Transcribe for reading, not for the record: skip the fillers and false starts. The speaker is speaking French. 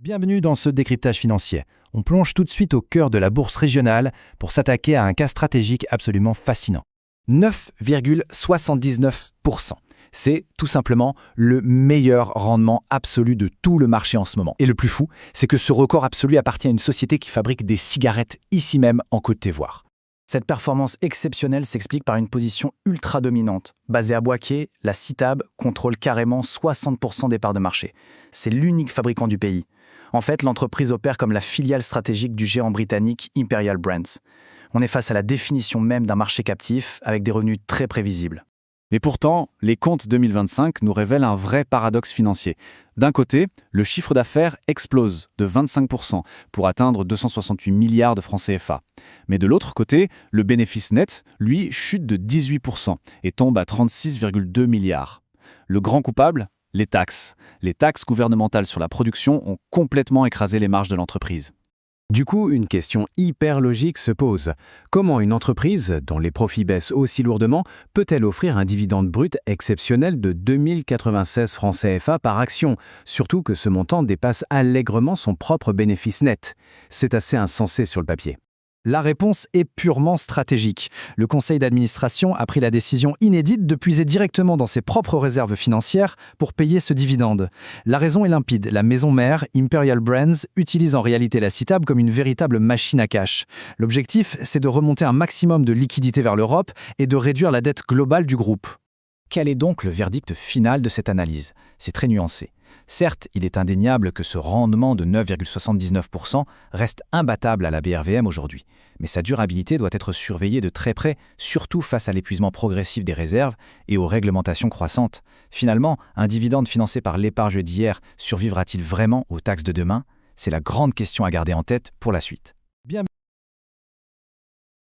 Bienvenue dans ce décryptage financier. On plonge tout de suite au cœur de la bourse régionale pour s'attaquer à un cas stratégique absolument fascinant. 9,79%. C'est tout simplement le meilleur rendement absolu de tout le marché en ce moment. Et le plus fou, c'est que ce record absolu appartient à une société qui fabrique des cigarettes ici même en Côte d'Ivoire. Cette performance exceptionnelle s'explique par une position ultra dominante. Basée à Boaké, la CITAB contrôle carrément 60% des parts de marché. C'est l'unique fabricant du pays. En fait, l'entreprise opère comme la filiale stratégique du géant britannique Imperial Brands. On est face à la définition même d'un marché captif avec des revenus très prévisibles. Et pourtant, les comptes 2025 nous révèlent un vrai paradoxe financier. D'un côté, le chiffre d'affaires explose de 25% pour atteindre 268 milliards de francs CFA. Mais de l'autre côté, le bénéfice net, lui, chute de 18% et tombe à 36,2 milliards. Le grand coupable ? Les taxes. Les taxes gouvernementales sur la production ont complètement écrasé les marges de l'entreprise. Du coup, une question hyper logique se pose. Comment une entreprise, dont les profits baissent aussi lourdement, peut-elle offrir un dividende brut exceptionnel de 2096 francs CFA par action, surtout que ce montant dépasse allègrement son propre bénéfice net? C'est assez insensé sur le papier. La réponse est purement stratégique. Le conseil d'administration a pris la décision inédite de puiser directement dans ses propres réserves financières pour payer ce dividende. La raison est limpide. La maison mère, Imperial Brands, utilise en réalité la CITAB comme une véritable machine à cash. L'objectif, c'est de remonter un maximum de liquidités vers l'Europe et de réduire la dette globale du groupe. Quel est donc le verdict final de cette analyse? C'est très nuancé. Certes, il est indéniable que ce rendement de 9,79% reste imbattable à la BRVM aujourd'hui, mais sa durabilité doit être surveillée de très près, surtout face à l'épuisement progressif des réserves et aux réglementations croissantes. Finalement, un dividende financé par l'épargne d'hier survivra-t-il vraiment aux taxes de demain? C'est la grande question à garder en tête pour la suite.